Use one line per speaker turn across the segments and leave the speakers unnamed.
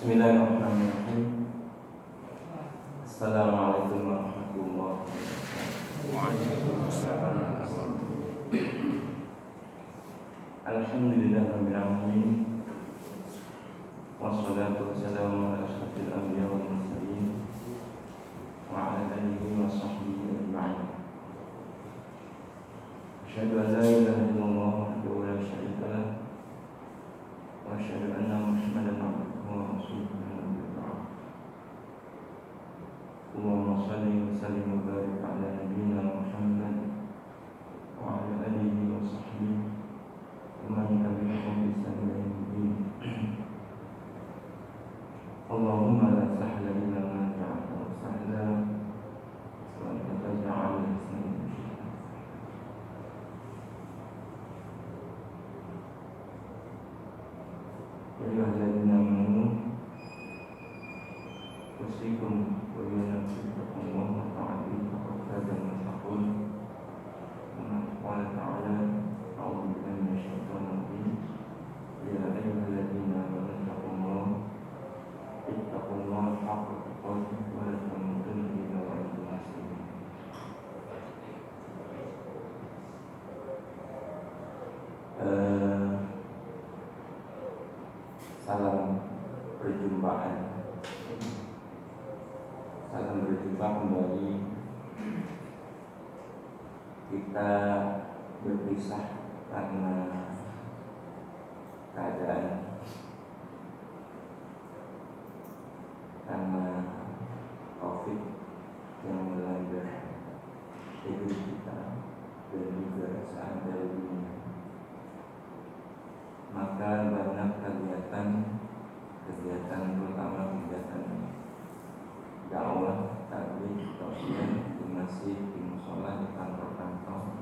Bismillahirrahmanirrahim. Assalamualaikum warahmatullahi wabarakatuh.
Waalaikumsalam.
Alhamdulillahirabbil alamin. Wassalatu wassalamu ala asyrofil anbiya wal mursalin wa ala alihi wa sahbihi ajma'in. Asyhadu an la ilaha illallah wahdahu la syarika lah wa asyhadu anna Muhammadan abduhu wa rasuluhu. Allahumma shalli wa sallim wa barik ala nabiyyina Muhammad wa ala alihi wa sahbihi wa man tabi'ahum bi ihsan ila yaumil din. Allahumma la sahla illa ma ja'altahu sahla wa anta taj'alul hazna idza syi'ta. Ya ayyuhalladzina amanu usikum wa yanfi'ukum wa ta'ala faqad faza al-muttaqun. Qala ta'ala a'udzu billahi minasy syaithanir rajim. Ya ayyuhalladzina amanu ittaqullaha haqqa tuqatih wa la tamutunna illa wa antum muslimun. Salam berjumpa kembali. Kita berpisah karena keadaan, karena COVID yang melanda hidup kita dan juga seantero dunia. Maka banyak kegiatan terutama kegiatan dakwah, tabligh, tausiah di masjid, di mushola, di kantor-kantor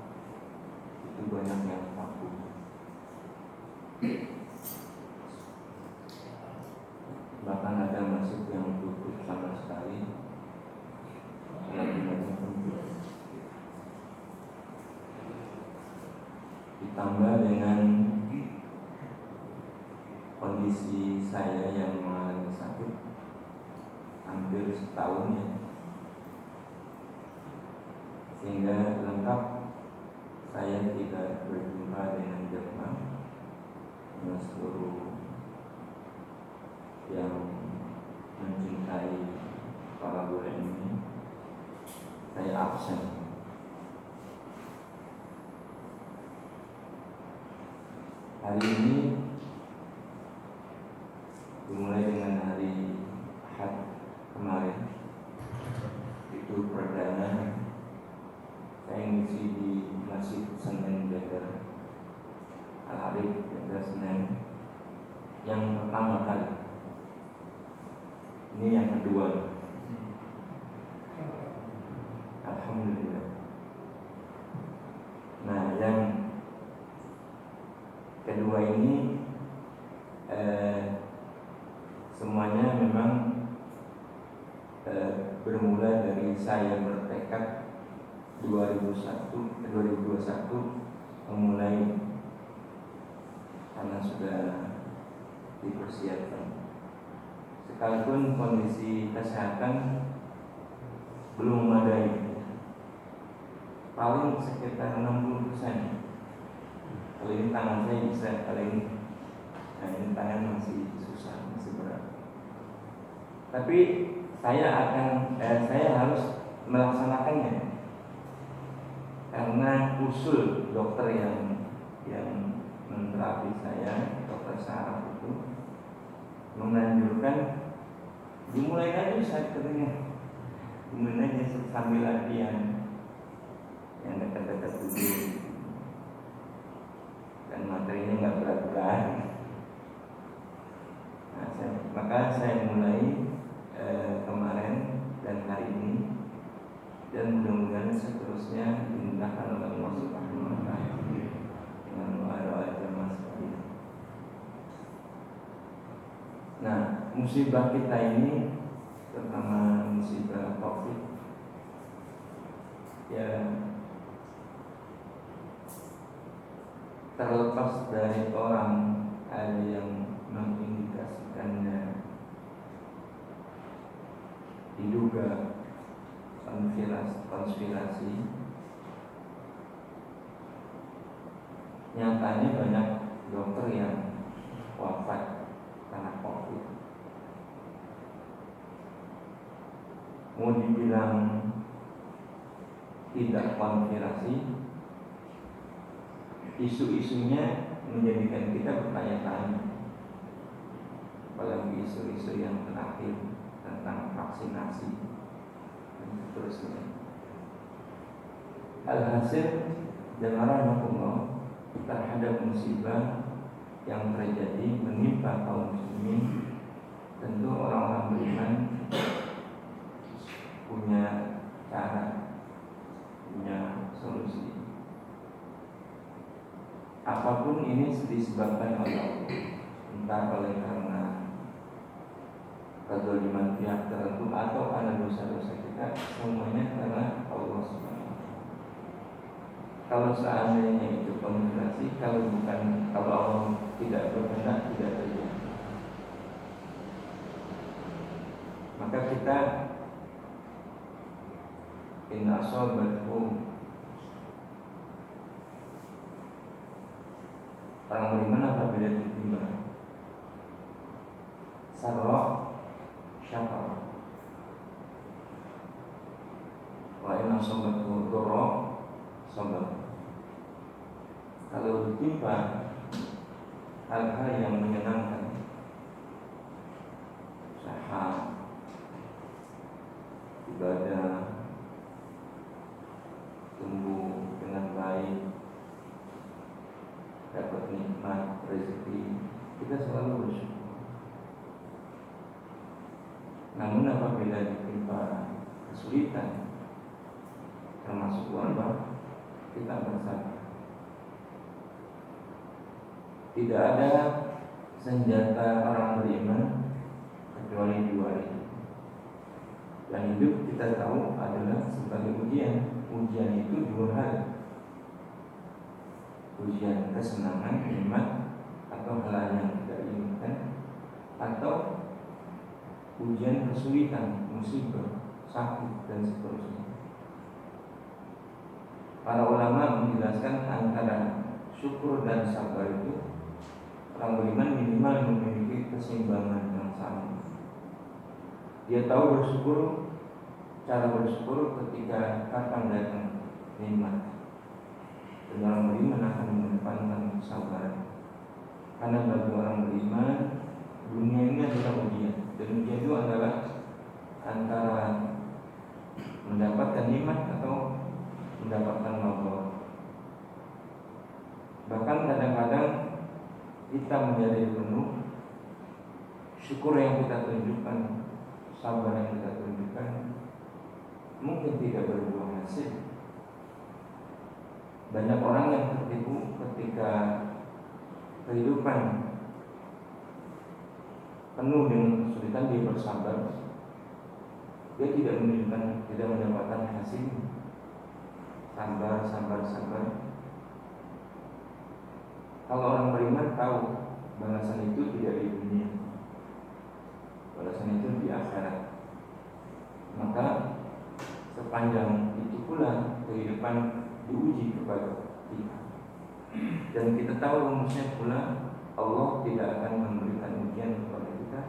itu banyak yang vakum. Bahkan ada masjid yang tutup sama sekali. Ditambah dengan kondisi saya yang mengalami sakit hampir setahun ya, sehingga lengkap saya tidak berjumpa dengan jemaah dengan seluruh yang mencintai para guru ini. Saya absen. Hari ini dimulai dengan hari Ahad kemarin, itu perdana saya ngisi di Masjid Senen Jagar Al-Arif Jagar Senen yang pertama kali. Ini yang kedua. Alhamdulillah. Nah, yang kedua ini semuanya memang bermula dari saya bertekad 2021 memulai, karena sudah dipersiapkan. Sekalipun kondisi kesehatan belum memadai, paling sekitar 60%. Kalau ini tangan saya bisa, kalau ini, nah ini tangan masih susah, masih berat. Tapi saya harus melaksanakannya karena usul dokter yang menterapi saya, dokter saraf itu menganjurkan dimulai aja saat katanya, dimulai aja sambil latihan yang dekat-dekat dulu dan materinya nggak berat-berat. Nah, maka saya mulai kemarin dan hari ini, dan mudah-mudahan seterusnya dimudahkan oleh Allah Subhanahu wa Ta'ala dengan doa-doa jamaah sekalian. Nah, musibah kita ini, terutama musibah COVID, ya terlepas dari orang ada yang mengindikasikannya konspirasi, nyatanya banyak dokter yang wafat karena COVID. Mau dibilang tidak konspirasi, isu-isunya menjadikan kita bertanya-tanya, apalagi isu-isu yang terakhir tentang vaksinasi dan seterusnya. Alhasil, jamarahakumullah, terhadap musibah yang terjadi menimpa kaum muslimin, tentu orang-orang beriman punya cara, punya solusi. Apapun ini disebabkan oleh Allah, entah oleh karena kezaliman pihak tertentu atau karena dosa-dosa kita, semuanya karena Allah SWT. Kalau seandainya itu konspirasi, kalau Allah tidak berkehendak, tidak terjadi, maka kita inna asobatkum, orang beriman apabila ditimpa sarra syakar, wa inna asobatkum dorra sabar. Kalau ditimpa hal-hal yang menyenangkan, sehat, ibadah, tumbuh dengan baik, dapat nikmat rezeki, kita selalu bersyukur. Namun apabila ditimpa kesulitan, termasuk wabah, kita bersabar. Tidak ada senjata orang beriman kecuali dua ini. Dan hidup kita tahu adalah sebagai ujian. Ujian itu dua hal: ujian kesenangan, nikmat, atau hal yang tidak diinginkan, atau ujian kesulitan, musibah, sakit, dan seterusnya. Para ulama menjelaskan antara syukur dan sabar itu, orang beriman minimal memiliki keseimbangan yang sama. Dia tahu bersyukur, cara bersyukur ketika kapan datang nikmat. Dan orang beriman akan mengedepankan kesabaran. Karena bagi orang beriman, dunia ini adalah ujian. Dan ujian itu adalah antara mendapatkan nikmat atau mendapatkan masalah. Bahkan kadang-kadang kita menjadi penuh, syukur yang kita tunjukkan, sabar yang kita tunjukkan, mungkin tidak berbuah hasil. Banyak orang yang tertipu ketika kehidupan penuh dengan kesulitan, dia bersabar, dia tidak mendapatkan hasil. Sabar. Kalau orang beriman tahu balasan itu tidak di dunia, balasan itu di akhirat. Maka sepanjang itu pula kehidupan diuji kepada kita. Dan kita tahu rumusnya pula, Allah tidak akan memberikan ujian kepada kita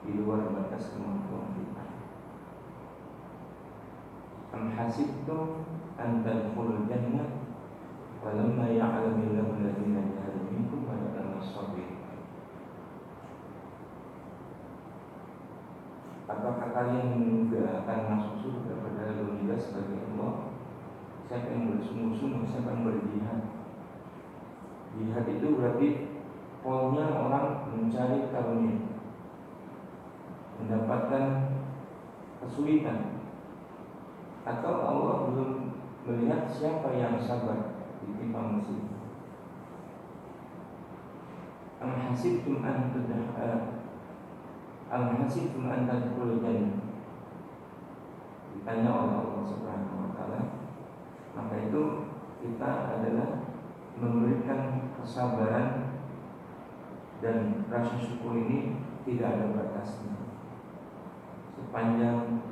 di luar batas kemampuan kita. Am hasibtum an tadkhulul jannah walamma ya'lamillahu alladziina jahadu minkum wa ya'lamu as-sabirin. Apakah kalian juga akan masuk surga padahal belum jelas bagi Allah siapa yang bersungguh-sungguh, siapa yang berjihad? Jihad itu berarti poinnya orang mencari karunia, mendapatkan kesulitan, atau Allah belum melihat siapa yang sabar ditimpa musibah. Am hasibtum an tadkhulul jannah, ditanya oleh Allah Subhanahu wa taala. Maka itu kita adalah memberikan kesabaran, dan rasa syukur ini tidak ada batasnya. Sepanjang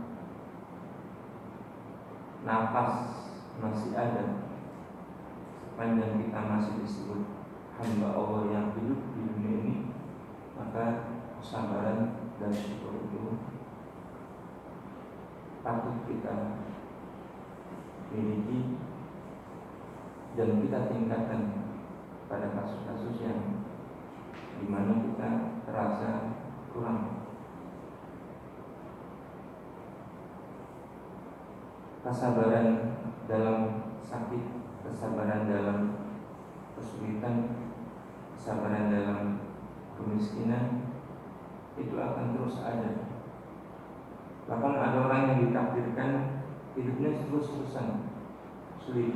nafas masih ada, sepanjang kita masih disebut hamba Allah yang hidup di dunia ini, maka kesabaran dan syukur itu patut kita miliki dan kita tingkatkan pada kasus-kasus yang dimana kita terasa kurang. Kesabaran dalam sakit, kesabaran dalam kesulitan, kesabaran dalam kemiskinan itu akan terus ada. Bahkan ada orang yang ditakdirkan hidupnya terus-terusan sulit.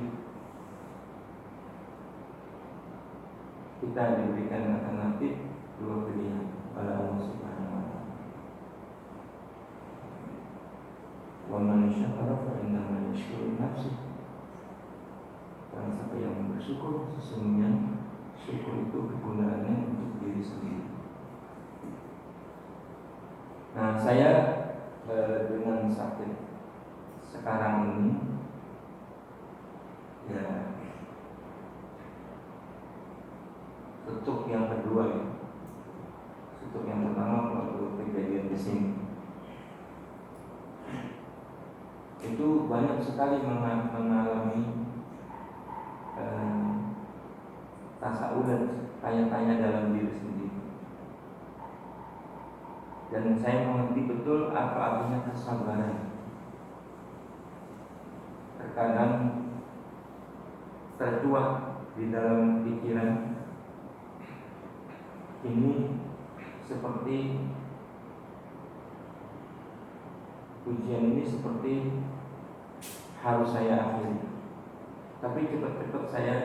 Kita diberikan alternatif dua pilihan oleh Allah Subhanahu wa taala. Wa man syakara fa innama yashkuru nafsi. Dan siapa yang bersyukur, sesungguhnya syukur itu kegunaannya untuk diri sendiri. Nah, saya dengan sakit sekarang ini, ya, tutup yang kedua ya. Tutup yang pertama waktu kejadian di sini. Itu banyak sekali mengalami tasawuf, tanya-tanya dalam diri sendiri. Dan saya mengerti betul apa artinya kesabaran. Terkadang tertuak di dalam pikiran ini seperti ujian ini seperti harus saya akhiri, tapi cepat-cepat saya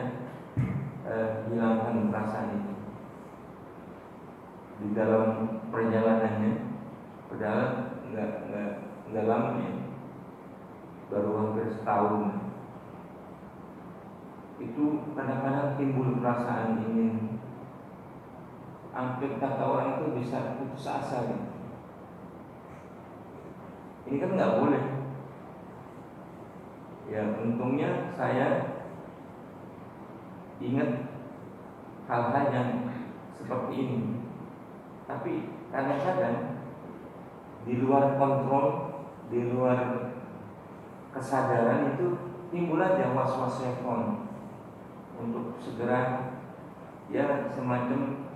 hilangkan perasaan itu di dalam perjalanannya. Padahal nggak lama ya, baru hampir setahun. Itu kadang-kadang timbul perasaan ingin, hampir kata orang itu bisa putus asa gitu. Ini kan nggak boleh. Ya, untungnya saya ingat hal-hal yang seperti ini. Tapi kadang-kadang di luar kontrol, di luar kesadaran itu timbul aja was-was syaitan untuk segera ya semacam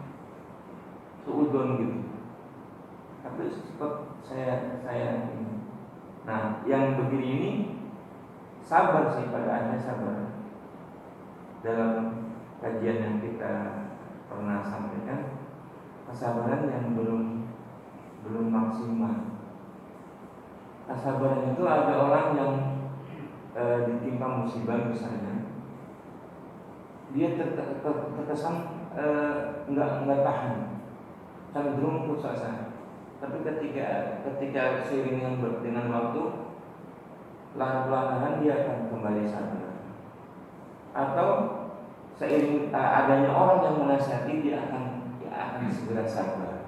suudzon gitu. Tapi cepat saya ini. Nah, yang begini ini sabar sih, pada akhirnya sabar. Dalam kajian yang kita pernah sampaikan, kesabaran yang belum maksimal. Kesabaran itu ada orang yang ditimpa musibah misalnya, dia terkesan nggak tahan, cenderung putus asa. Tapi ketika seiring dengan waktu, perlahan-lahan dia akan kembali sabar. Atau seiring adanya orang yang menasihati, dia akan segera sabar.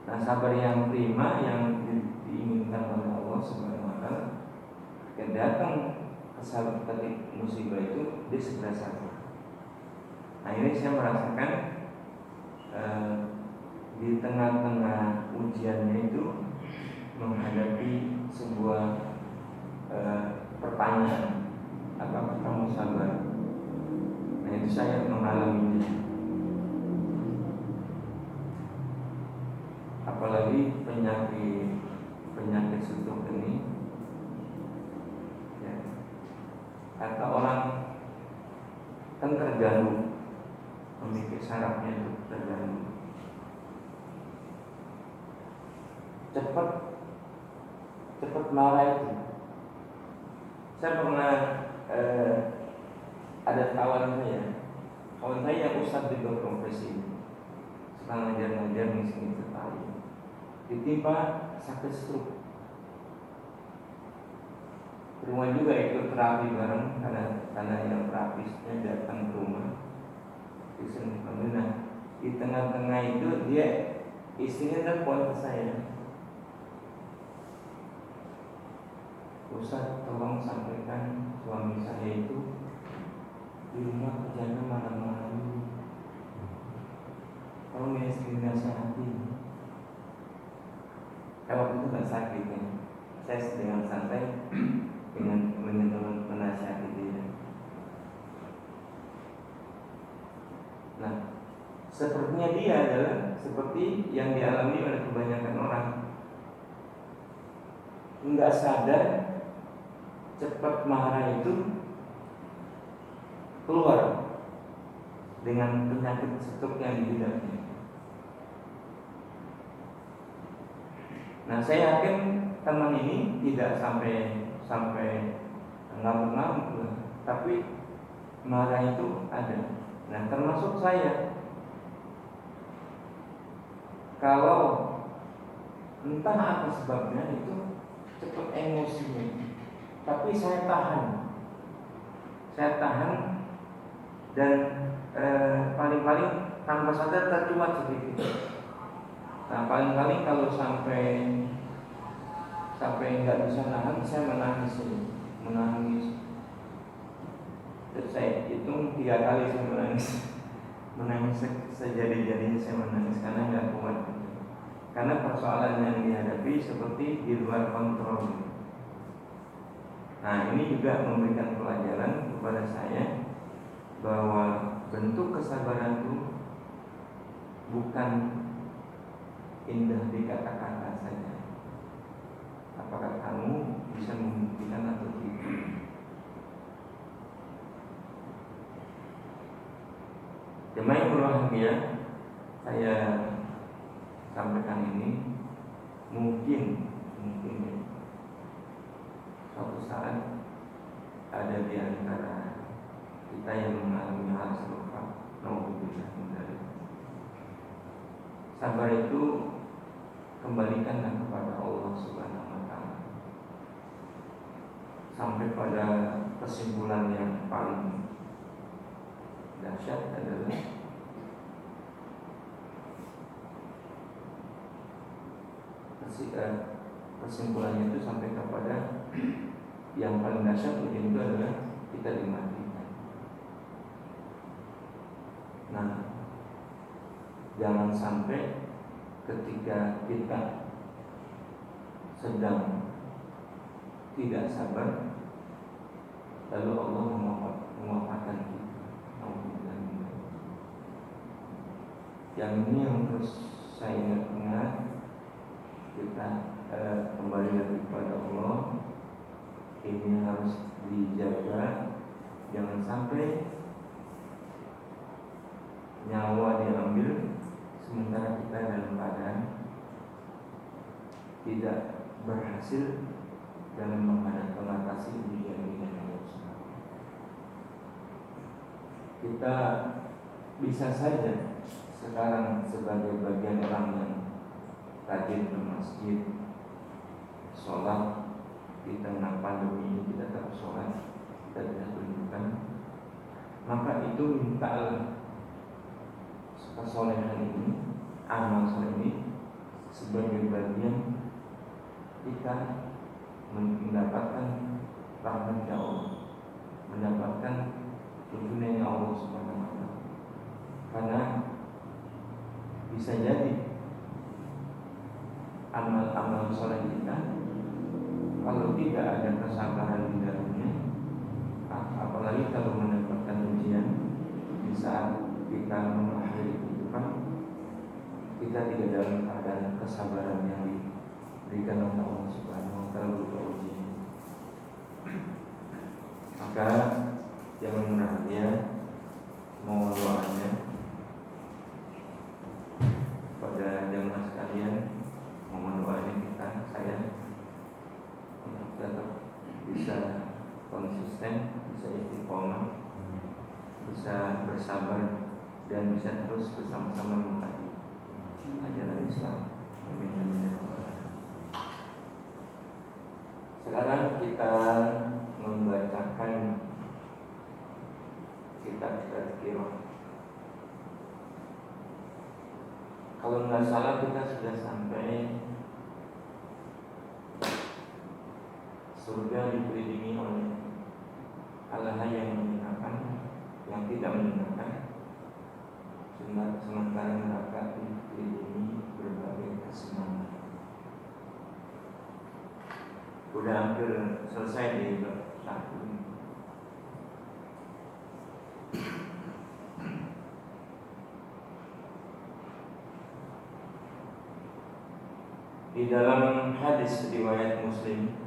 Nah, sabar yang prima yang diinginkan oleh Allah Subhanahu wa taala, ketika datang ketika musibah itu dia segera sabar. Nah, ini saya merasakan di tengah-tengah ujiannya itu menghadapi sebuah pertanyaan, apakah kamu sabar? Nah, itu saya mengalaminya. Apalagi penyakit stroke ini, ya, kata orang kan terganggu, memiliki sarafnya itu terganggu. Cepat marah itu. Saya pernah ada kawan saya yang ustadz di profesi, sedang ngajar ngisi sekali, ditimpa sakit stroke. Rumah juga ikut terapi bareng karena yang terapisnya datang ke rumah. Di tengah-tengah itu dia istrinya telepon ke saya. Ustaz, tolong sampaikan suami saya itu di rumah kerjanya malam-malam. Tolong dinasihati. Kalau itu nggak sakit ya, saya dengan santai dengan menasihati dia. Nah, sepertinya dia adalah seperti yang dialami oleh kebanyakan orang, nggak sadar cepat marah itu keluar dengan penyakit stroke yang dihidapnya. Nah, saya yakin teman ini tidak sampai ngamuk-ngamuk, tapi marah itu ada. Nah, termasuk saya. Kalau entah apa sebabnya itu cepat emosinya, tapi saya tahan dan paling-paling tanpa sadar tercuat sedikit. Nah, paling-paling kalau sampai nggak bisa nahan, saya menangis. Terus saya hitung 3 kali saya menangis sejadi-jadinya saya menangis karena nggak kuat. Karena persoalan yang dihadapi seperti di luar kontrol. Nah, ini juga memberikan pelajaran kepada saya bahwa bentuk kesabaran itu bukan indah di kata-kata saja. Apakah kamu bisa membuktikan atau tidak? Jemaah yang berbahagia, saya sampaikan ini mungkin ya, suatu saat ada di antara kita yang mengalami hal serupa. Sabar itu kembalikanlah kepada Allah Subhanahu wa Ta'ala. Sampai pada kesimpulan yang paling dahsyat adalah kesimpulannya itu sampai kepada yang paling dahsyat itu adalah kita dimatikan. Nah, jangan sampai ketika kita sedang tidak sabar lalu Allah mewafatkan kita. Yang ini yang terus saya ingat, kita kembali lagi kepada Allah. Ini harus dijaga, jangan sampai nyawa diambil sementara kita dalam keadaan tidak berhasil dalam mengatasi ujian-ujian yang besar. Kita bisa saja sekarang sebagai bagian orang yang rajin ke masjid, sholat di tengah pandemi ini, kita tetap sholat, kita tidak tunjukkan, maka itu mintalah kesolehan ini, amal soleh ini sebagai bagian kita mendapatkan rahmat Allah, mendapatkan tuntunannya Allah Subhanahu wa Ta'ala. Karena bisa jadi amal-amal soleh kita kalau tidak ada kesabaran di dalamnya, apalagi kalau mendapatkan ujian di saat kita mengakhiri kehidupan, kita tidak dalam keadaan kesabaran yang diberikan oleh Allah Subhanahu wa Ta'ala berupa ujian. Maka jangan rahasia, mohon doanya pada jemaah sekalian, mohon doanya saya untuk tetap bisa konsisten, bisa istiqomah, bisa bersabar, dan bisa terus bersama-sama mengkaji ajaran Islam. Amin. Sekarang kita membacakan kitab Tazkirah. Kalau nggak salah kita sudah sampai surga dikelilingi oleh hal-hal yang menyenangkan, yang tidak menyenangkan, sementara neraka dikelilingi berbagai kesenangan. Udah hampir selesai di bab 1 ini. Di dalam hadis riwayat Muslim,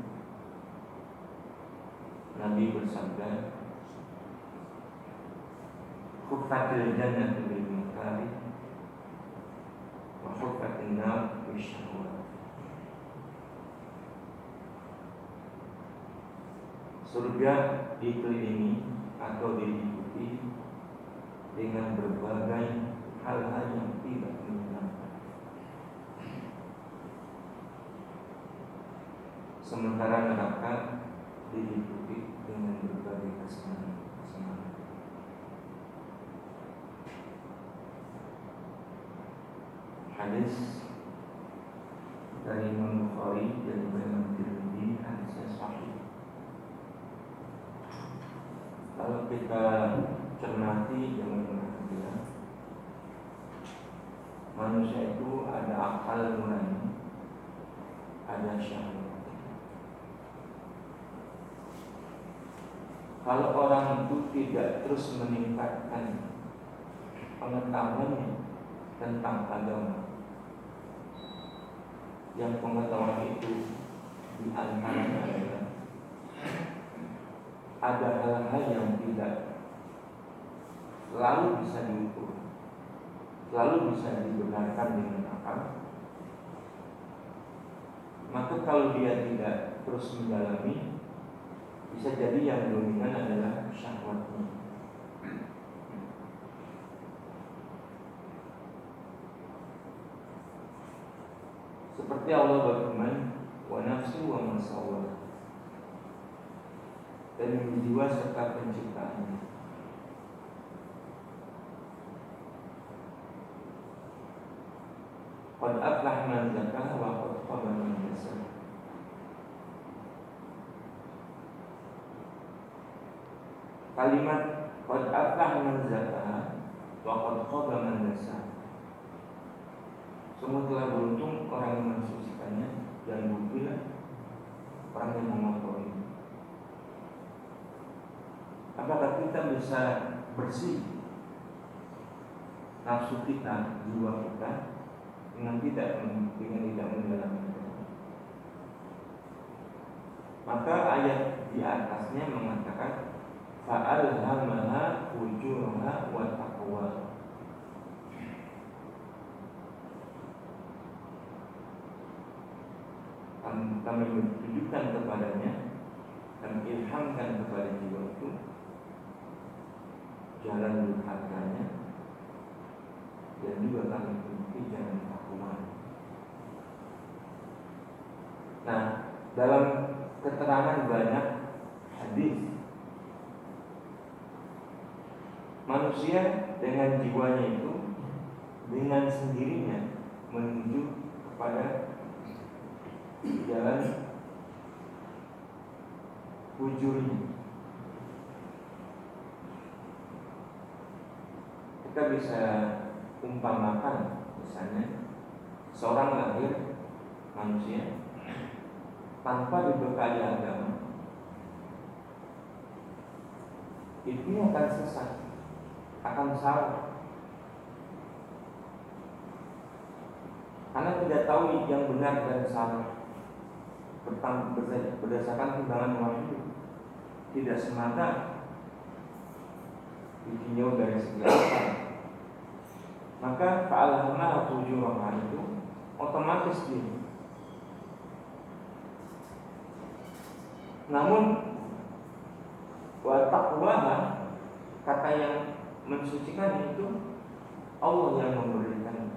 Nabi bersabda, "Khuffatil jannatu bil makari wa khuffatin nar bis syahwat." Surga dikelilingi atau diliputi dengan berbagai hal-hal yang tidak menyenangkan, sementara neraka diliputi dengan berbagai kesenangan. Hadis dari Imam Bukhari dan Imam Tirmidzi, hadisnya sahih. Kalau kita cermati yang perhatian, manusia itu ada akal nurani, ada syahwat. Kalau orang itu tidak terus meningkatkan pengetahuannya tentang agama, yang pengetahuan itu diantaranya adalah ada hal-hal yang tidak selalu bisa diukur, selalu bisa dibenarkan dengan akal, maka kalau dia tidak terus mendalami, bisa jadi yang dominan adalah syahwatnya. Seperti Allah berfirman, "Wa nafsu wa ma sawwaha," dan jiwa serta penciptaannya. Qad aflaha man zakkaha wa qad khaba man dassaha. Kalimat qad aflaha man zakkaha wa qad khaba man dassaha, sungguh telah beruntung orang yang mensucikannya dan rugilah orang yang mengotori. Apakah kita bisa bersih nafsu kita, jiwa kita dengan tidak mendalami? Maka ayat di atasnya mengatakan fa'alhamaha fujuraha wa taqwa. Kami menunjukkan kepadanya dan ilhamkan kepada jiwa itu jalan durhakanya, dan juga kami tunjuki jalan takwa. Nah, dalam keterangan banyak hadis, manusia dengan jiwanya itu dengan sendirinya menuju kepada jalan fujurnya. Kita bisa umpamakan, misalnya seorang lahir manusia tanpa dibekali agama, itu akan sesat, akan salah, karena tidak tahu yang benar dan salah berdasarkan timbangan wahyu, tidak semata ditinjau dari segi akal. Maka fa'alhamaha fujuraha itu otomatis dia. Namun wa taqwaha, kata yang mensucikan itu Allah yang memberikan.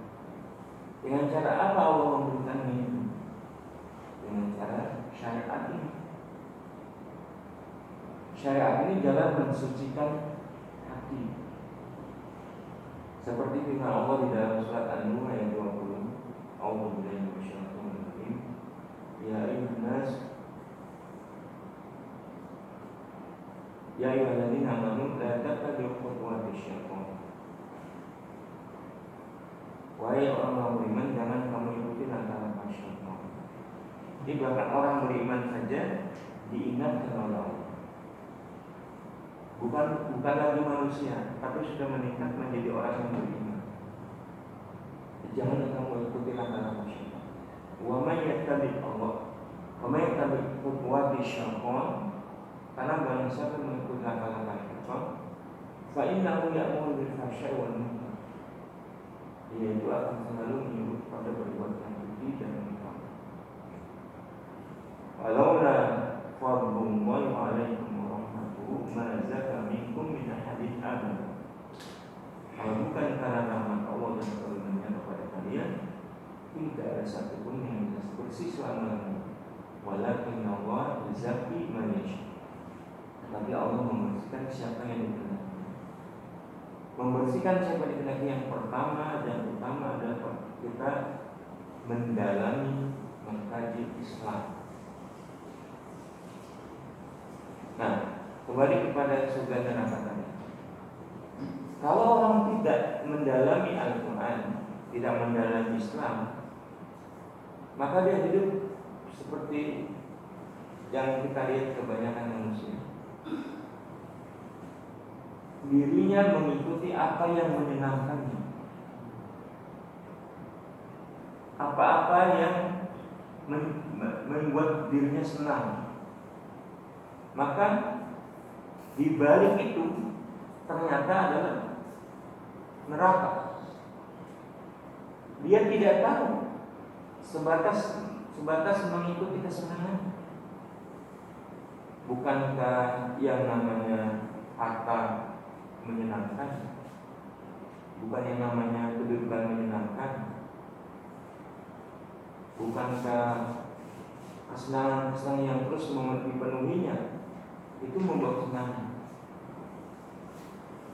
Dengan cara apa Allah memberikannya itu? Dengan cara syariat ini. Syariat ini jalan mensucikan hati. Seperti firman Allah di dalam surat An-Nur ayat 20. A'udzu billahi minasyaitonir rajim. Ya ayyuhan nas wahai orang beriman, jangan kamu ikuti langkah-langkah syaitan. Jadi bahkan orang beriman saja diingatkan oleh Allah. Bukan lagi manusia, tapi sudah meningkat menjadi orang yang beriman. Jangan kamu ikuti langkah-langkah syaitan. Wa may yattabi' Allah, wa may yattabi' khutuwati syaitan, karena barang siapa mengikuti langkah-langkah syaitan, fa innahu ya'muru bil fahsya'i wal munkar, dia itu akan selalu menyuruh pada perbuatan keji dan munkar. Walaula fadlullahi 'alaikum wa rahmatuhu ma zaka minkum min ahadin abada. Kalau bukan karena rahmat Allah dan karunia-Nya kepada kalian, tidak ada satupun yang bisa bersih selama-lamanya. Walakin Allah yuzakki man yasha. Tapi Allah membersihkan siapa yang dikehendaki. Membersihkan siapa dikehendaki yang pertama dan utama adalah kita mendalami, mengkaji Islam. Nah, kembali kepada surga neraka tadi. Kalau orang tidak mendalami Al-Quran, tidak mendalami Islam, maka dia hidup seperti yang kita lihat kebanyakan manusia. Dirinya mengikuti apa yang menyenangkannya, apa-apa yang membuat dirinya senang. Maka di balik itu ternyata adalah neraka. Dia tidak tahu, sebatas mengikuti kesenangan. Bukankah yang namanya harta menyenangkan? Bukan yang namanya kedudukan menyenangkan? Bukankah kesenangan-kesenangan yang terus dipenuhinya itu membuat senang?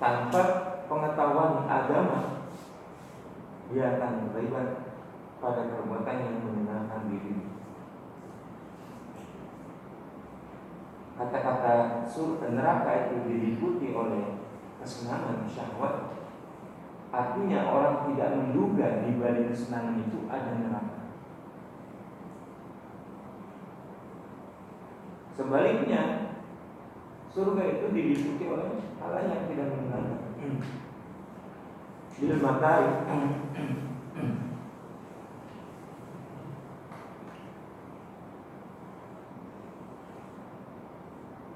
Tanpa pengetahuan agama, dia akan terlibat pada perbuatan yang menyenangkan diri. Kata-kata surga neraka itu diliputi oleh kesenangan syahwat. Artinya orang tidak menduga di balik kesenangan itu ada neraka. Sebaliknya, surga itu diliputi oleh hal yang tidak menyenangkan. Bil matari,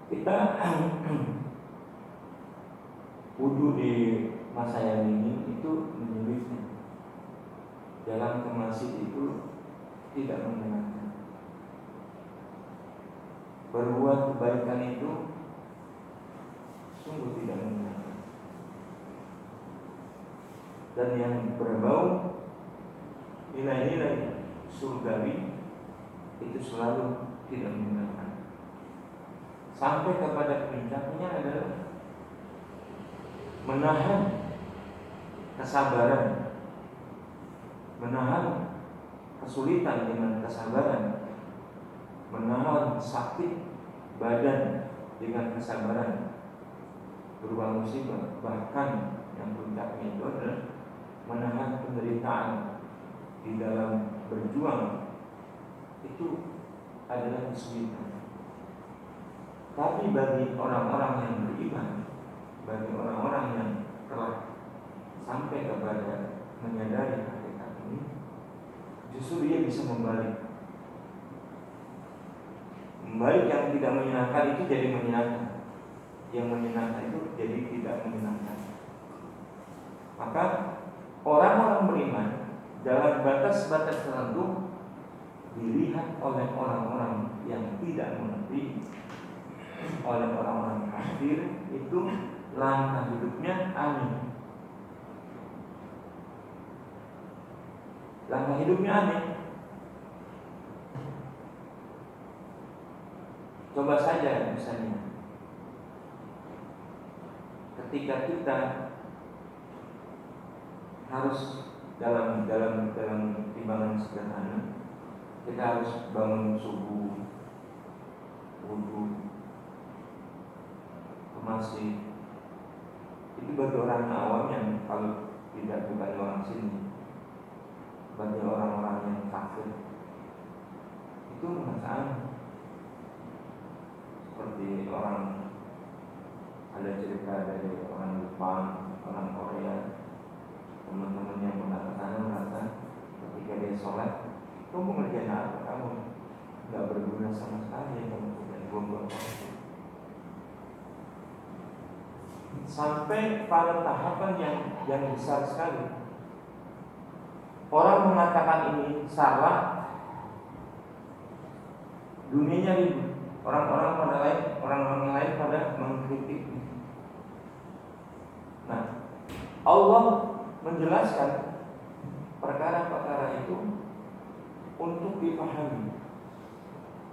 kita wudhu di masa yang ini itu menyulitnya. Jalan ke masjid itu tidak menyenangkan. Berbuat kebaikan itu sungguh tidak menyenangkan. Dan yang berbau nilai-nilai surgawi itu selalu tidak menyenangkan. Sampai kepada puncaknya adalah menahan kesabaran, menahan kesulitan dengan kesabaran, menahan sakit badan dengan kesabaran, berupa musibah. Bahkan yang puncaknya itu adalah menahan penderitaan di dalam berjuang. Itu adalah kesulitan. Tapi bagi orang-orang yang beriman, bagi orang-orang yang telah sampai kepada menyadari hakikat ini, justru dia bisa membalik. Membalik yang tidak menyenangkan itu jadi menyenangkan, yang menyenangkan itu jadi tidak menyenangkan. Maka orang-orang beriman dalam batas-batas tertentu dilihat oleh orang-orang yang tidak mengerti, oleh orang-orang kafir, itu langkah hidupnya aneh. Langkah hidupnya aneh. Coba saja misalnya, ketika kita harus dalam timbangan sederhana, kita harus bangun subuh, wudhu, ke masjid. Itu bagi orang awam yang kalau tidak bukan orang sini, bagi orang-orang yang kafir itu masalah. Seperti orang, ada cerita dari orang Jepang, orang Korea, teman-teman yang pernah ke sana merasa ketika dia sholat, kamu mengerjakan apa, kamu nggak berguna sama sekali, kamu tidak buang-buang waktu. Sampai pada tahapan yang besar sekali, orang mengatakan ini salah, dunianya ribut, orang-orang lain pada mengkritik. Nah, Allah menjelaskan perkara-perkara itu untuk dipahami.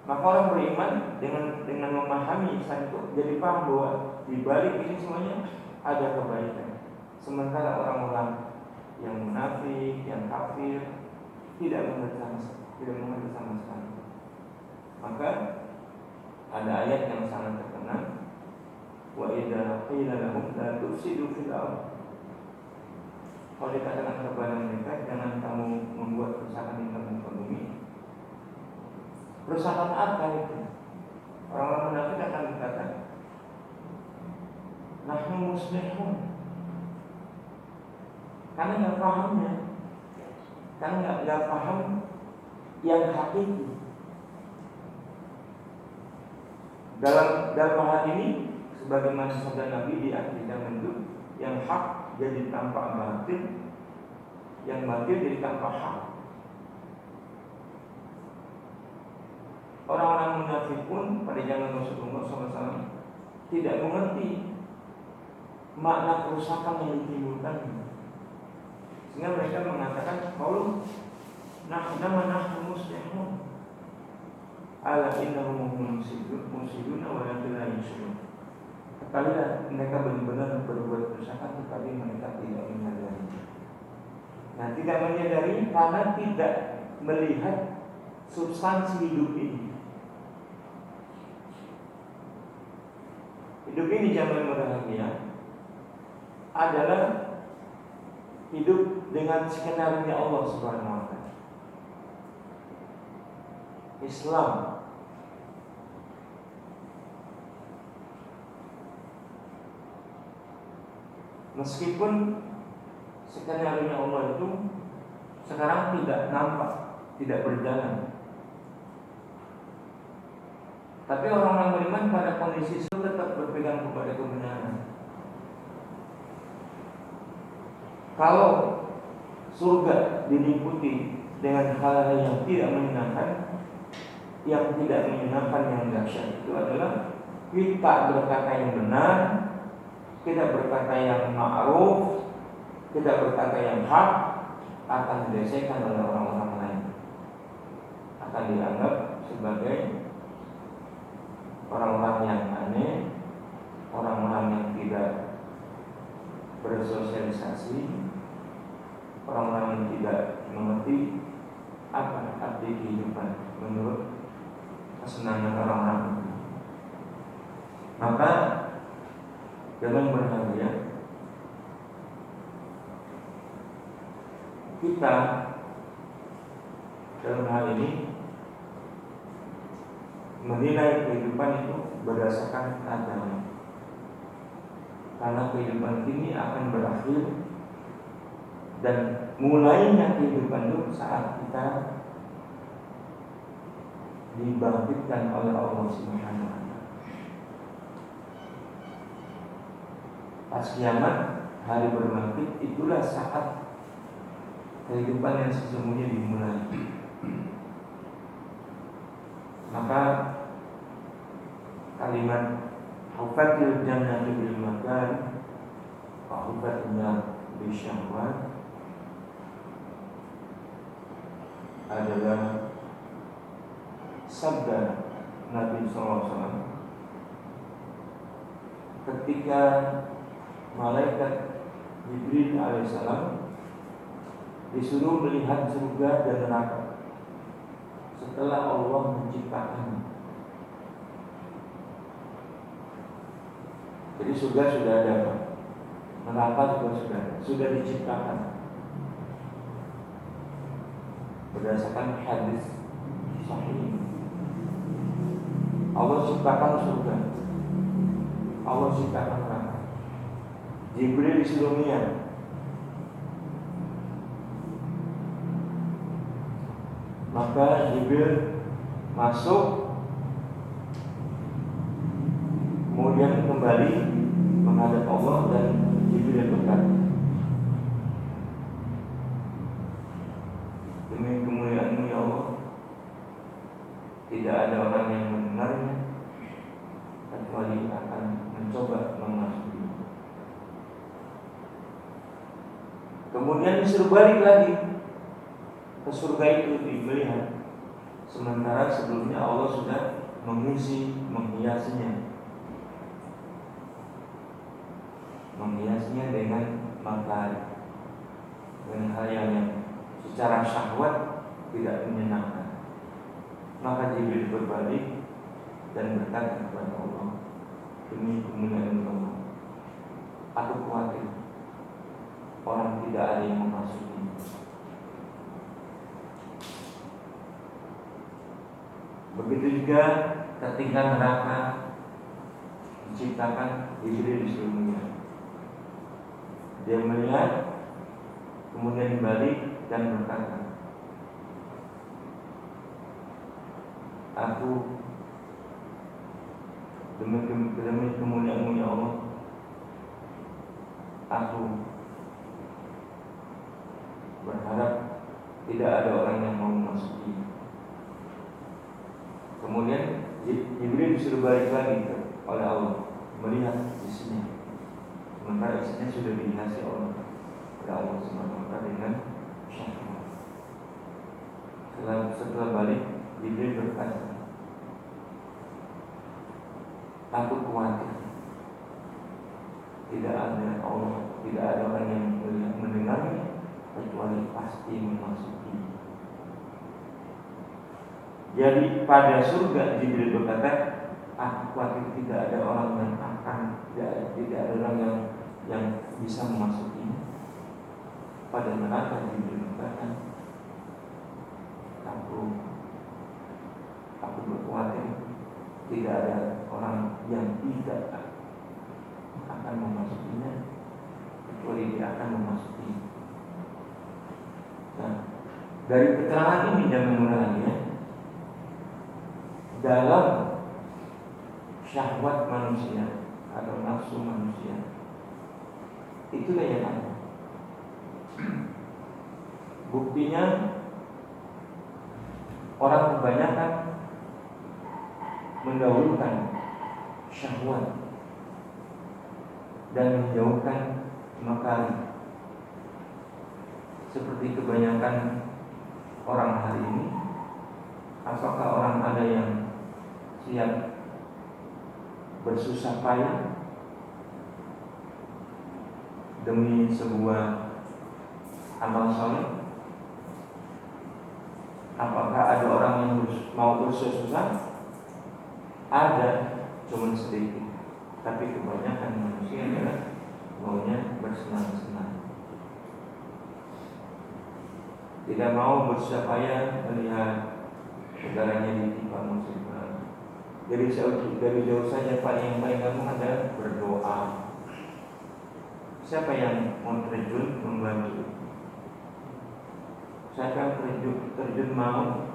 Maka orang beriman dengan memahami Islam itu jadi paham bahwa di balik ini semuanya ada kebaikan. Sementara orang-orang yang munafik, yang kafir tidak mengerti sama sekali. Maka ada ayat yang sangat terkenal, wa idza qila lahum la tufsidu fil ardh. Kalau dikatakan kepada mereka, jangan kamu membuat kerusakan di muka bumi. Kerusakan apa itu? Orang-orang munafik akan berkata, nahnu muslihun. Karena nggak pahamnya, karena nggak paham yang hakiki. Dalam hal ini, sebagaimana sabda Nabi di akhir zaman itu, yang hak jadi tampak batil, yang batil jadi tampak hak. Orang-orang munafik pun pada zaman Rasulullah SAW tidak mengerti makna kerusakan yang ditimbulkan, sehingga mereka mengatakan kalau nahnu muslihun ala innahum mufsidun wa la yuslihun. Kalian mereka benar-benar berbuat kerusakan, tetapi mereka tidak menyadari. Nah, tidak menyadari karena tidak melihat substansi hidup ini. Hidup ini zaman berbahagia adalah hidup dengan skenario Allah Subhanahu wa taala. Islam meskipun skenario Allah itu sekarang tidak nampak, tidak berjalan, tapi orang-orang beriman pada kondisi itu tetap berpegang kepada kebenaran. Kalau surga diliputi dengan hal-hal yang tidak menyenangkan, yang dahsyat itu adalah kita berkata yang benar, kita berkata yang ma'ruf, kita berkata yang hak akan dilecehkan oleh orang-orang lain, akan dianggap sebagai orang-orang yang aneh, orang-orang yang tidak bersosialisasi, orang-orang yang tidak mengerti apa arti kehidupan menurut kesenangan orang-orang. Maka dalam berbahagia kita dalam hal ini menilai kehidupan itu berdasarkan agama, karena kehidupan ini akan berakhir dan mulainya kehidupan itu saat kita dibangkitkan oleh Allah Subhanahu wa taala. Pas kiamat, hari berbangkit, itulah saat kehidupan yang sesungguhnya dimulai. Maka kalimat hufatil jannati bil makan wa hufatil nar bil syahwat adalah sabda Nabi SAW ketika malaikat Jibril alaihissalam disuruh melihat surga dan neraka setelah Allah menciptakan. Jadi surga sudah ada, neraka juga sudah diciptakan. berdasarkan hadis sahih. Allah ciptakan surga, Allah ciptakan neraka. Jibril disuruh niat. Maka Jibril masuk, kemudian kembali menghadap Allah dan Jibril berkata, demi kemuliaan-Mu ya Allah, tidak ada orang yang mendengarnya kecuali akan mencoba memasuki. Kemudian disuruh balik lagi ke surga itu dilihat, sementara sebelumnya Allah sudah menghiasinya dengan matahari, dengan hal yang secara syahwat tidak menyenangkan. Maka Jibril berbalik dan berkata kepada Allah, demi kemuliaan Allah, aku khawatir orang tidak ada yang memasuki. Begitu juga ketika neraka diciptakan, Jibril disuruh melihat. Dia melihat, kemudian balik dan berkata, aku demi kemuliaan-Mu ya Allah, aku berharap tidak ada orang yang mau memasuki. Kemudian Jibril disuruh balik lagi oleh Allah, melihat isinya, sementara isinya sudah dihiasi oleh Allah SWT dengan syahwat. Setelah balik, Jibril berkata, aku khawatir tidak ada Allah, tidak ada orang yang mendengarnya kecuali pasti memasuki. Jadi pada surga Jibril berkata, aku khawatir tidak ada orang yang tidak ada orang yang bisa memasuki. Pada neraka Jibril berkata, aku berkhawatir tidak ada orang yang tidak akan memasukinya kecuali dia akan memasuki. Nah, dari keterangan ini jangan mengurangi ya, dalam syahwat manusia atau nafsu manusia, itulah yang ada. Buktinya orang kebanyakan mendahulukan syahwat dan menjauhkan makari. Seperti kebanyakan orang hari ini, apakah orang ada yang siap bersusah payah demi sebuah amal saleh? Apakah ada orang yang mau bersusah? Ada, cuma sedikit. Tapi kebanyakan manusia adalah maunya bersenang-senang, tidak mau bersusah payah melihat saudaranya ditimpa musibah. Dari jauh saja yang paling gampang adalah berdoa. Siapa yang mau terjun membantu? Siapa yang terjun mau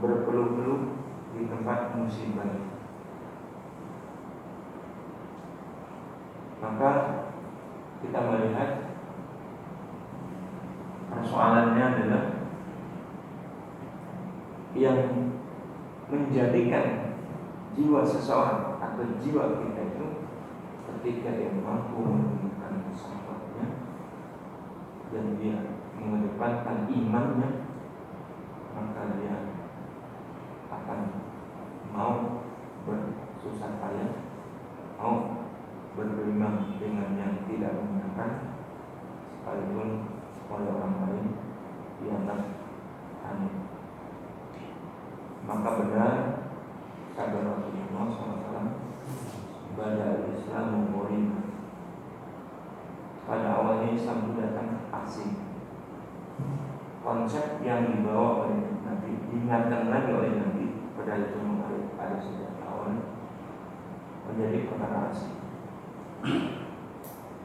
berpeluh-peluh di tempat musibah? Maka kita melihat persoalannya adalah yang menjadikan jiwa seseorang atau jiwa kita itu ketika dia mampu menemukan sahabatnya dan dia mengedepankan imannya, maka dia akan mau bersusah payah, mau bergelimang dengan yang tidak menyenangkan, sekalipun oleh orang lain dianggap aneh. Maka benar kata Rasulullah SAW, Bada Islam murid. Pada awalnya Islam itu datang asing. Konsep yang dibawa oleh Nabi, diingatkan lagi oleh Nabi, padahal itu ada sejak awal, menjadi perkara asing.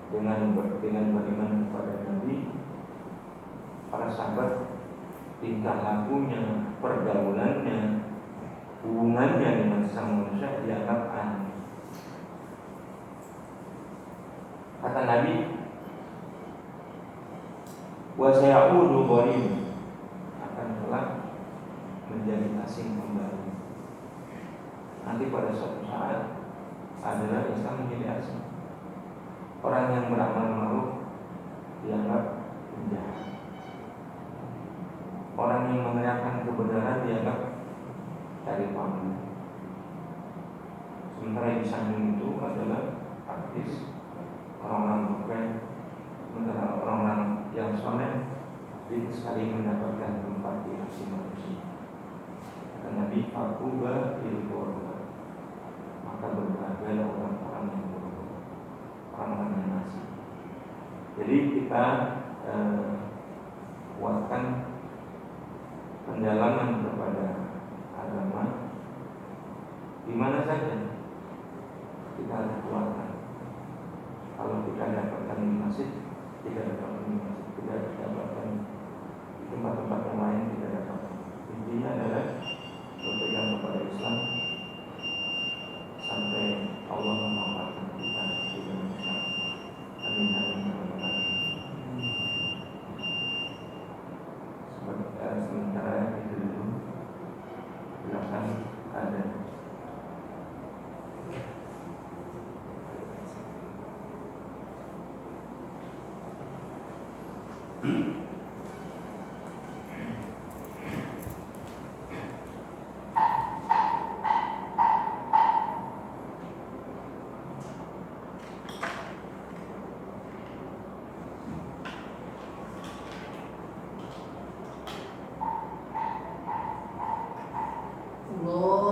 Dengan beriman kepada Nabi, para sahabat tingkah lakunya, pergaulannya, hubungannya dengan sesama manusia dianggap aneh. Kata Nabi, wa sayaudu gharib, akan kelak menjadi asing kembali. Nanti pada suatu saat adalah Islam menjadi asing. Orang yang beramal ma'ruf dianggap penjahat. Orang yang meneriakkan kebenaran dianggap cari panggung. Sementara di samping itu adalah artis, orang-orang keren, sementara orang-orang yang soleh itu sekali mendapatkan tempat di hati manusia. Kata Nabi, "Faquba lil ghuraba", maka berbahagialah orang-orang yang berbuat, orang-orang yang asing. Jadi kita kuatkan pendalaman kepada agama di mana saja kita harus kuatkan. Kalau kita dapatkan di masjid, tidak dapatkan di masjid, tidak dapatkan di tempat-tempat yang lain, tidak dapatkan. Intinya adalah berpegang kepada Islam sampai Allah memanfaatkan kita di dalam Islam. Amin amin amin. Sementara itu dulu, silakan ada.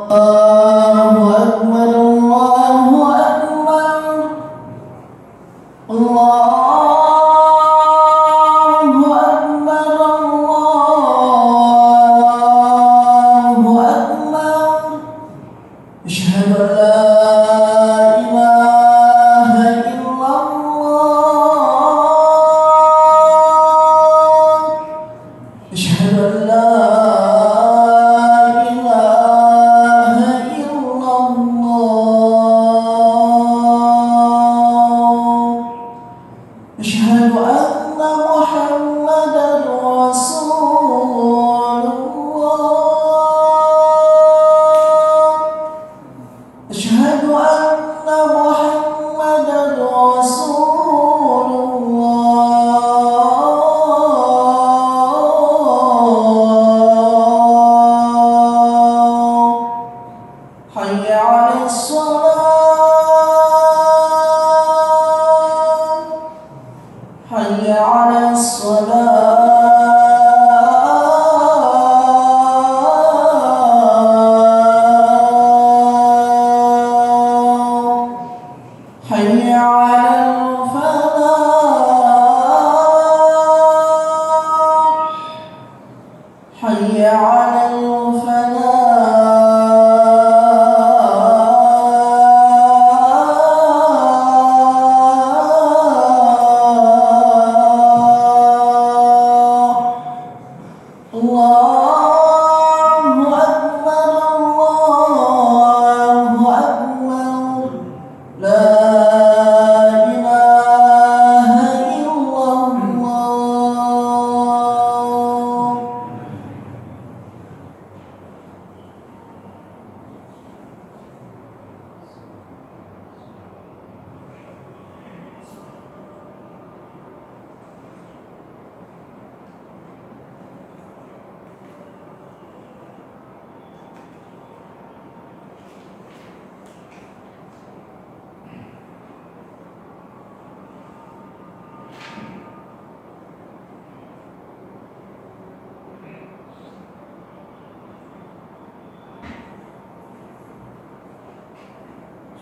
Allahu Akbar, Allahu Akbar, Allahu Akbar, Allahu Akbar. Asyhadu an la ilaha illallah. Asyhadu an la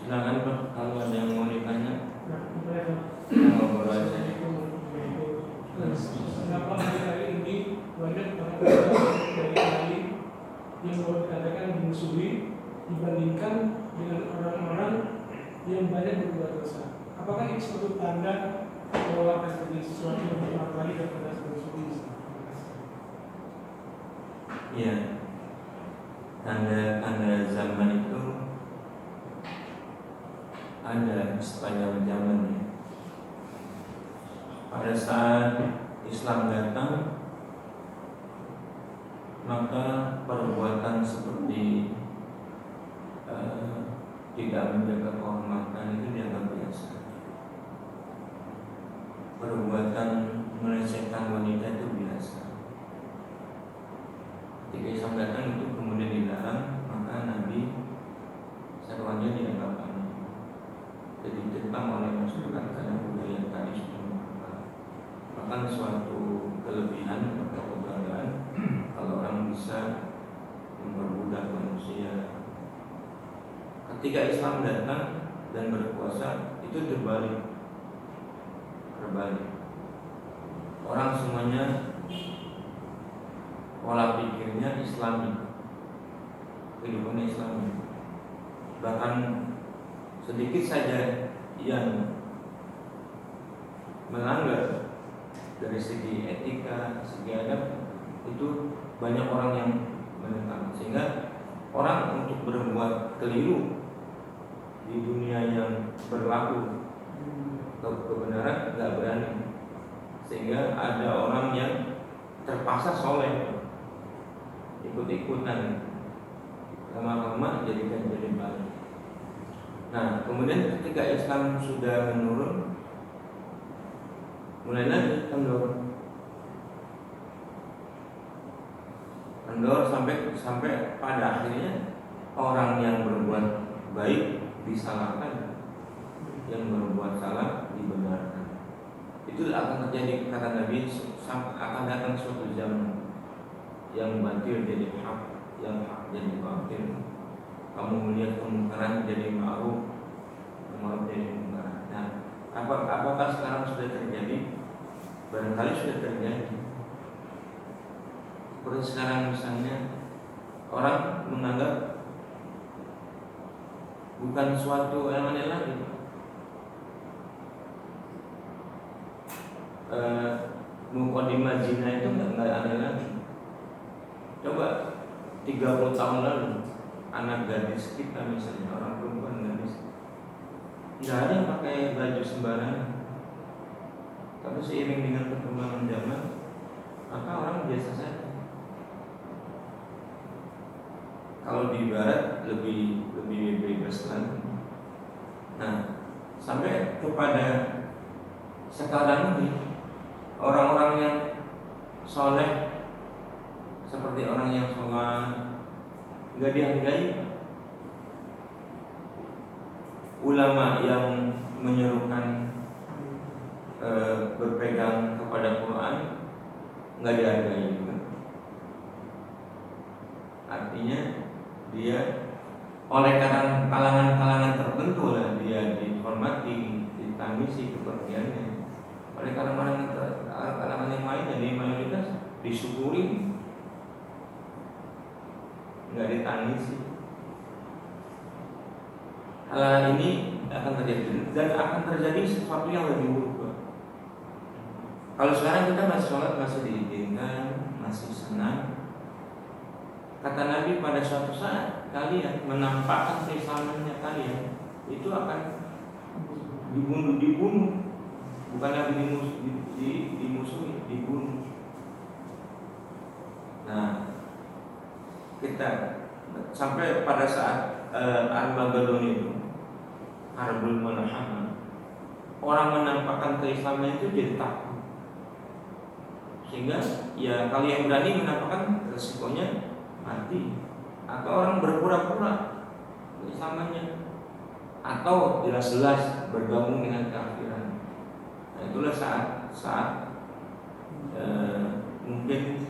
Silakan Pak, kalau ada yang mau ditanya. Ngobrol aja.
yang boleh dikatakan dimusuhi dibandingkan dengan orang-orang yang banyak berbuat dosa. Apakah ini suatu tanda bahwa akan terjadi sesuatu yang lebih lagi daripada sebelum-sebelumnya?
Iya, tanda-tanda zaman itu ada sepanjang zamannya. Pada saat Islam datang, maka perbuatan seperti tidak menjaga kehormatan itu dianggap biasa. Perbuatan melecehkan wanita itu biasa. Ketika Islam datang itu kemudian dilarang, maka Nabi seruannya dianggap aneh. Jadi ditentang oleh masyarakat karena budaya tadi sudah mengakar. Bahkan suatu kelebihan atau kebanggaan kalau orang bisa memperbudak manusia. Ketika Islam datang dan berkuasa itu terbalik. Orang semuanya pola pikirnya Islami, kehidupannya Islami. Bahkan sedikit saja yang melanggar dari segi etika, segi adab itu banyak orang yang menentang, sehingga orang untuk berbuat keliru di dunia yang berlaku kebenaran nggak berani, sehingga ada orang yang terpaksa soleh ikut-ikutan, lama-lama jadi baik. Nah, kemudian ketika Islam sudah menurun, mulai lagi kendor sampai pada akhirnya orang yang berbuat baik disalahkan, yang berbuat salah dibenarkan. Itu akan terjadi, kata Nabi, akan datang suatu zaman yang batil jadi hak, yang hak jadi batil. Kamu melihat kemungkaran jadi ma'ruf, ma'ruf jadi mungkar. Nah, apakah sekarang sudah terjadi? Barangkali sudah terjadi. Seperti sekarang misalnya orang menganggap bukan suatu yang aneh lagi. Mukadimah zina itu nggak aneh lagi. Coba 30 tahun lalu anak gadis kita misalnya, orang perempuan gadis, nggak ada yang pakai baju sembarangan. Tapi seiring dengan perkembangan zaman, maka orang biasa saja. Kalau di barat lebih bebas lagi. Nah, sampai kepada sekarang ini orang-orang yang soleh seperti orang yang sholat nggak dihargai. Ulama yang menyerukan berpegang kepada Quran nggak dihargai juga. Artinya dia oleh kalangan tertentu lah dia dihormati, ditangisi kepergiannya. Oleh kalangan yang lain, jadi mayoritas disyukuri, nggak ditangisi. Hal ini akan terjadi dan akan terjadi sesuatu yang lebih buruk. Kalau sekarang kita masih sholat, masih diizinkan, masih senang. Kata Nabi, pada suatu saat kalian menampakkan keislamannya kalian itu akan dibunuh. Bukan lagi dimusuhi, dibunuh. Nah, kita sampai pada saat Armageddon itu, Harbul Malahamah, orang menampakkan keislaman itu jadi takut. Sehingga ya kalau yang berani menampakkan, resikonya mati. Atau orang berpura-pura keislamannya, atau jelas-jelas bergabung dengan kafiran. Nah, itulah saat mungkin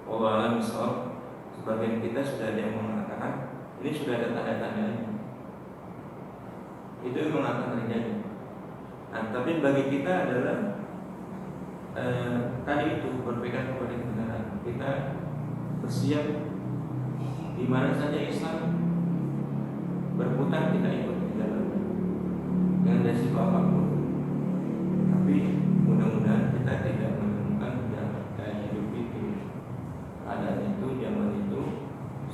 Allah alam misal sebagian kita sudah ada yang mengatakan ini sudah ada tanda-tandanya. Itu memang akan terjadi. Nah, tapi bagi kita adalah tadi itu berpegang kepada kebenaran. Kita bersiap di mana saja Islam berputar kita ikut di dalamnya, dengan resiko apapun. Tapi mudah-mudahan kita tidak menemukan gaya hidup itu. Keadaan itu zaman itu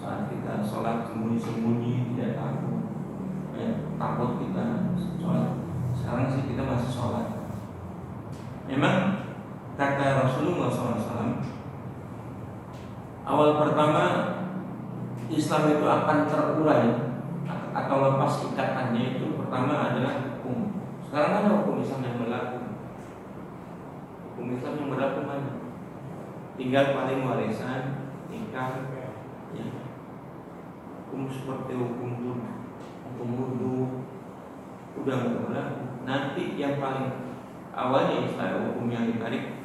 saat kita sholat sembunyi-sembunyi tidak takut, takut kita sholat. Sekarang sih kita masih sholat. Memang kata Rasulullah SAW, awal pertama Islam itu akan terurai atau lepas ikatannya itu pertama adalah hukum. Sekarang ada hukum Islam yang berlaku. Hukum Islam yang berlaku mana? Tinggal paling warisan, nikah, ya. Hukum seperti hukum wudu udah nggak berlaku. Nanti yang paling awalnya Islam hukum yang ditarik,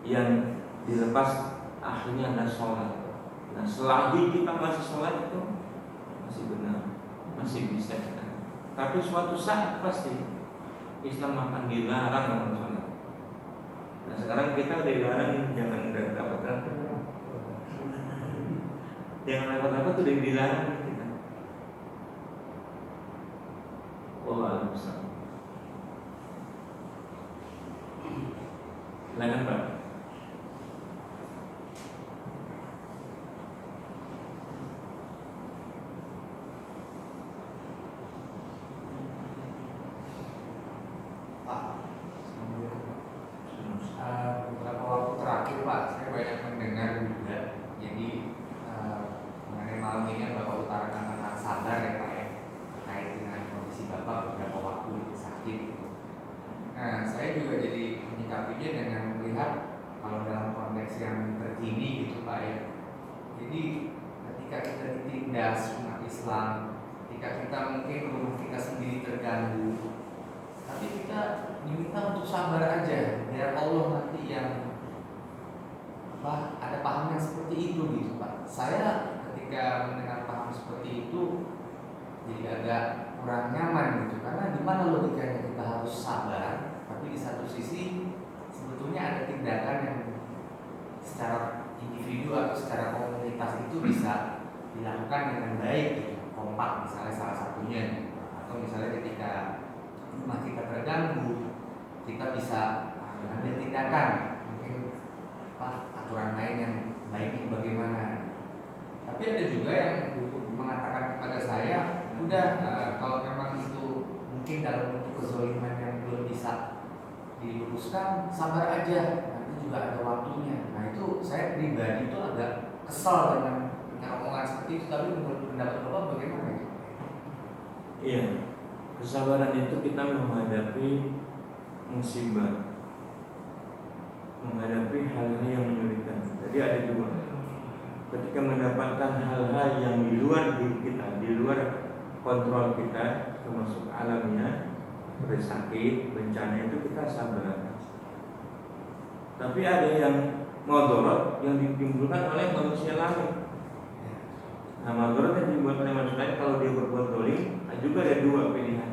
yang dilepas akhirnya adalah sholat. Nah, selagi kita masih sholat itu masih benar, masih bisa kita. Tapi suatu saat pasti Islam akan dilarang dalam sholat. Nah, sekarang kita udah dilarang, jangan dapat apa, jangan dapat tuh udah dilarang kita. Wallahu a'lam. Silakan Pak.
Beberapa waktu terakhir Pak, saya banyak mendengar juga. Jadi mengenai malam ini Bapak utarakan tentang sabar ya Pak ya, terkait dengan kondisi Bapak beberapa waktu sakit. Nah, saya juga jadi menyikapinya dengan melihat kalau dalam konteks yang terkini gitu Pak ya. Jadi ketika kita ditindas umat Islam, ketika kita mungkin rumah kita sendiri terganggu, tapi kita diminta untuk sabar aja, biar Allah nanti yang ada paham yang seperti itu gitu Pak. Saya ketika mendengar paham seperti itu jadi agak kurang nyaman gitu, karena di mana logikanya kita harus sabar, tapi di satu sisi sebetulnya ada tindakan yang secara individu atau secara komunitas itu bisa dilakukan dengan baik gitu, kompak misalnya salah satunya gitu. Atau misalnya ketika rumah kita terganggu, kita bisa ambil tindakan, mungkin aturan main yang baik itu bagaimana. Tapi ada juga yang mengatakan kepada saya, udah kalau memang itu mungkin dalam bentuk kezaliman yang belum bisa diluruskan, sabar aja, nanti juga ada waktunya. Nah itu saya pribadi itu agak kesal dengan omongan seperti itu. Tapi menurut pendapat Bapak bagaimana?
Iya, kesabaran itu kita menghadapi musibah, menghadapi hal-hal yang menyulitkan. Jadi ada dua. Ketika mendapatkan hal-hal yang di luar diri kita, di luar kontrol kita, termasuk alamnya, seperti sakit, bencana, itu kita sabar. Tapi ada yang mudarat yang ditimbulkan oleh manusia lain. Nah, mudarat yang dibuat oleh manusia lain, kalau dia berbuat zalim, juga ada dua pilihan.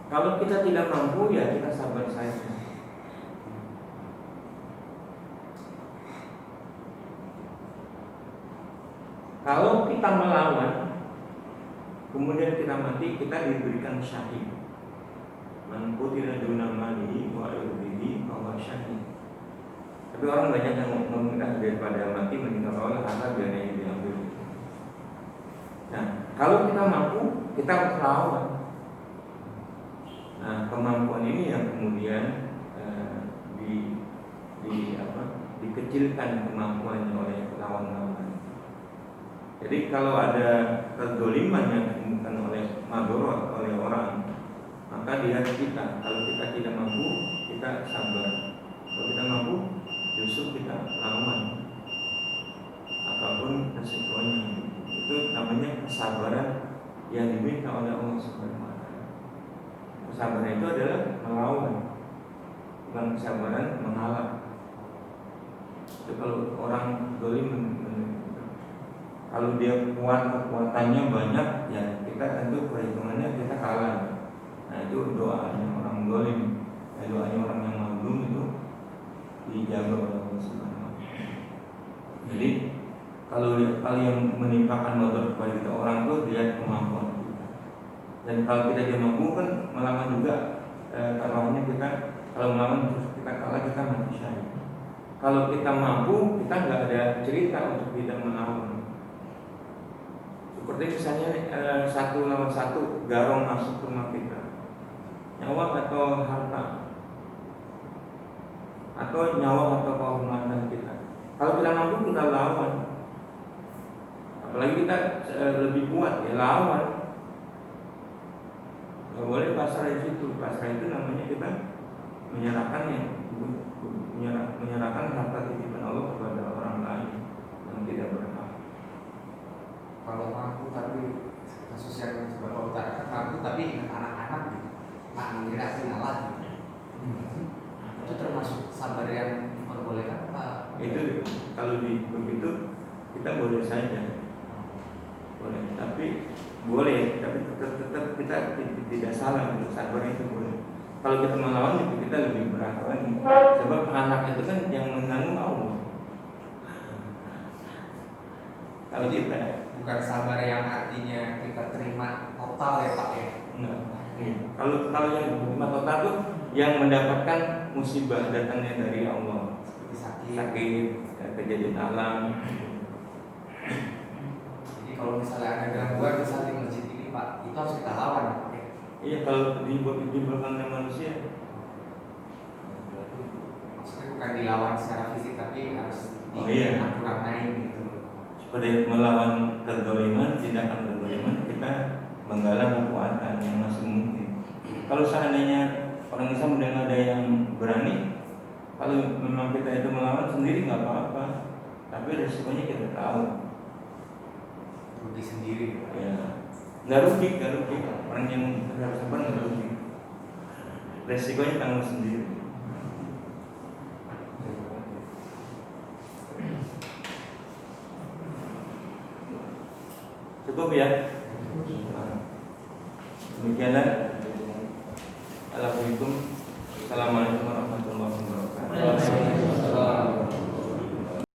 Kalau kita tidak mampu, ya kita sabar saja. Kalau kita melawan, kemudian kita mati, kita diberikan syahid. Man qutila duna malihi wa irdihi fahuwa syahid. Tapi orang banyak yang meminta daripada mati meninggal Allah, harta biar yang diambil. Nah, kalau kita mampu, kita harus lawan. Nah, kemampuan ini yang kemudian dikecilkan kemampuannya oleh lawan-lawan. Jadi kalau ada kezaliman yang ditemukan oleh madorot oleh orang, maka di hati kita, kalau kita tidak mampu, kita sabar. Kalau kita mampu, justru kita lawan apapun resikonya. Itu namanya kesabaran yang diminta oleh Allah Subhanahu wa Ta'ala. Kesabaran itu adalah melawan, bukan kesabaran mengalah. Jadi kalau orang zalim, kalau dia kuat, kekuatannya banyak, ya kita tentu perhitungannya kita kalah. Nah itu doanya orang zalim, doanya orang yang mazlum itu dijaga oleh Allah Subhanahu wa Ta'ala. Jadi Kalau yang menimpakan motor kepada kita orang itu lihat kemampuan kita. Dan kalau kita tidak mampu kan melawan juga, taruhannya kita kalau melawan terus kita kalah, kita mati syahid. Kalau kita mampu, kita nggak ada cerita untuk tidak melawan. Seperti misalnya 1 lawan 1 garong masuk ke rumah kita, nyawa atau harta, atau nyawa atau kehormatan kita. Kalau kita mampu kita lawan. Apalagi kita lebih kuat, ya lawan. Gak boleh pasrah di situ. Pasrah itu namanya kita menyerahkan harta titipan Allah kepada orang lain yang tidak berhak.
Kalau mampu tapi kasus yang Bapak utarakan, mampu tapi ingat anak-anak gitu, mengira aku ngalah gitu. Itu termasuk sabar yang diperbolehkan Pak?
Itu kalau begitu kita boleh saja, boleh. Tapi tetap kita tidak salah untuk sabar itu boleh. Kalau kita melawan itu kita lebih berat lagi. Sebab anak itu kan yang menanggung Allah. Kalau kita
Bukan sabar yang artinya kita terima total ya Pak ya?
enggak. Kalau yang terima total itu yang mendapatkan musibah datangnya dari Allah,
Seperti
sakit, kejadian alam.
Jadi kalau misalnya ada gangguan misalnya di masjid ini Pak, itu harus kita lawan Pak ya?
Iya, kalau dibelakangnya manusia.
Maksudnya bukan dilawan secara fisik tapi harus diatur-aturain gitu.
Seperti melawan kezaliman, tindakan kezaliman, kita menggalang kekuatan yang masih mungkin. Kalau seandainya orang Islam udah ada yang berani, kalau memang kita itu melawan sendiri nggak apa-apa, tapi resikonya kita tahu.
Rugi sendiri
Ya, nggak rugi. Orang yang harus sabar nggak rugi. Resikonya tanggung sendiri. Cukup ya. Demikianlah. Assalamualaikum warahmatullahi wabarakatuh.